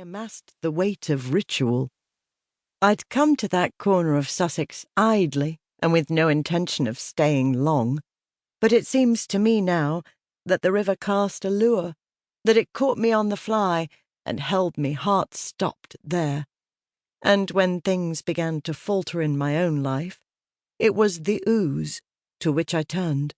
amassed the weight of ritual. I'd come to that corner of Sussex idly and with no intention of staying long, but it seems to me now that the river cast a lure, that it caught me on the fly and held me heart-stopped there. And when things began to falter in my own life, it was the ooze to which I turned.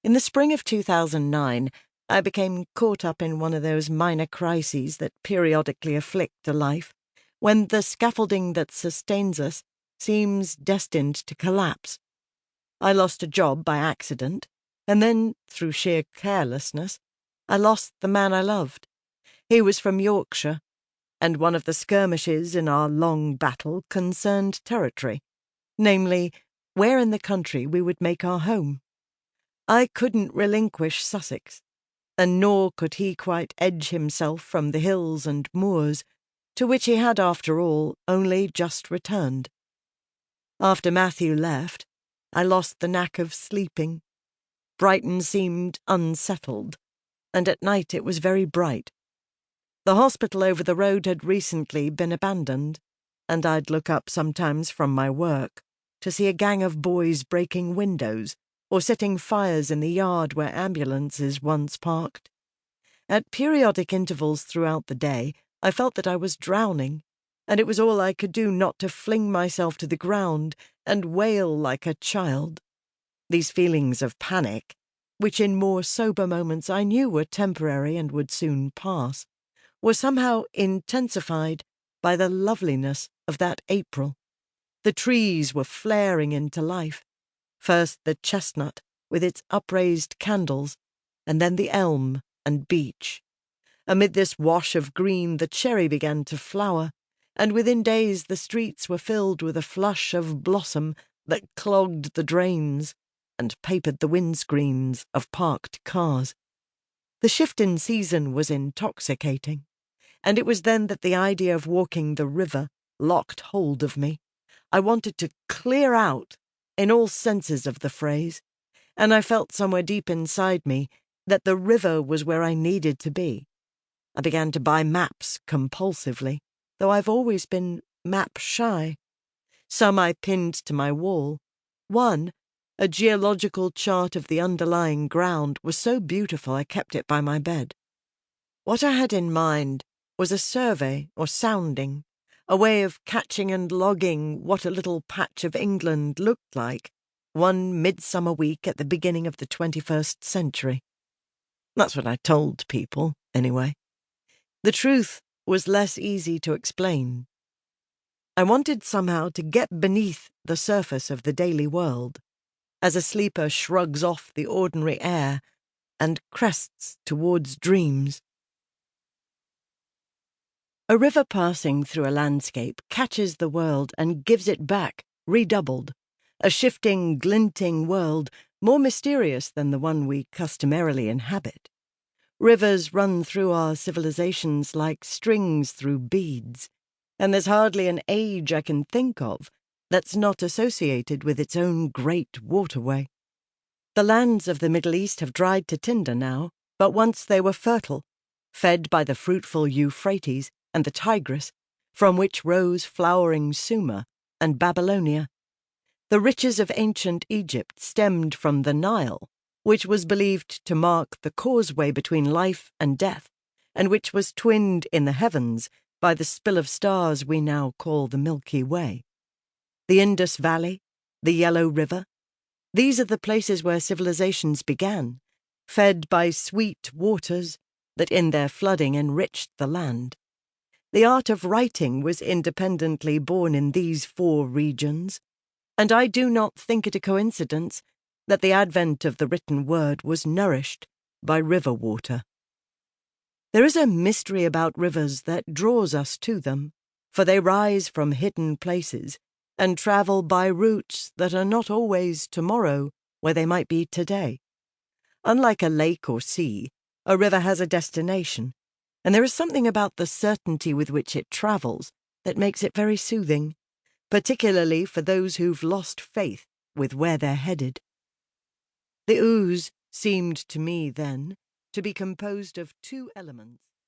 In the spring of 2009, I became caught up in one of those minor crises that periodically afflict a life, when the scaffolding that sustains us seems destined to collapse. I lost a job by accident, and then, through sheer carelessness, I lost the man I loved. He was from Yorkshire, and one of the skirmishes in our long battle concerned territory, namely, where in the country we would make our home. I couldn't relinquish Sussex, and nor could he quite edge himself from the hills and moors, to which he had, after all, only just returned. After Matthew left, I lost the knack of sleeping. Brighton seemed unsettled, and at night it was very bright. The hospital over the road had recently been abandoned, and I'd look up sometimes from my work to see a gang of boys breaking windows or setting fires in the yard where ambulances once parked. At periodic intervals throughout the day, I felt that I was drowning, and it was all I could do not to fling myself to the ground and wail like a child. These feelings of panic, which in more sober moments I knew were temporary and would soon pass, were somehow intensified by the loveliness of that April. The trees were flaring into life. First the chestnut with its upraised candles, and then the elm and beech. Amid this wash of green the cherry began to flower, and within days the streets were filled with a flush of blossom that clogged the drains and papered the windscreens of parked cars. The shift in season was intoxicating, and it was then that the idea of walking the river locked hold of me. I wanted to clear out, in all senses of the phrase, and I felt somewhere deep inside me that the river was where I needed to be. I began to buy maps compulsively, though I've always been map-shy. Some I pinned to my wall. One, a geological chart of the underlying ground, was so beautiful I kept it by my bed. What I had in mind was a survey or sounding, a way of catching and logging what a little patch of England looked like one midsummer week at the beginning of the 21st century. That's what I told people, anyway. The truth was less easy to explain. I wanted somehow to get beneath the surface of the daily world, as a sleeper shrugs off the ordinary air and crests towards dreams. A river passing through a landscape catches the world and gives it back, redoubled, a shifting, glinting world more mysterious than the one we customarily inhabit. Rivers run through our civilizations like strings through beads, and there's hardly an age I can think of that's not associated with its own great waterway. The lands of the Middle East have dried to tinder now, but once they were fertile, fed by the fruitful Euphrates and the Tigris, from which rose flowering Sumer and Babylonia. The riches of ancient Egypt stemmed from the Nile, which was believed to mark the causeway between life and death, and which was twinned in the heavens by the spill of stars we now call the Milky Way. The Indus Valley, the Yellow River, these are the places where civilizations began, fed by sweet waters that in their flooding enriched the land. The art of writing was independently born in these four regions, and I do not think it a coincidence that the advent of the written word was nourished by river water. There is a mystery about rivers that draws us to them, for they rise from hidden places and travel by routes that are not always tomorrow where they might be today. Unlike a lake or sea, a river has a destination, and there is something about the certainty with which it travels that makes it very soothing, particularly for those who've lost faith with where they're headed. The ooze seemed to me, then, to be composed of two elements.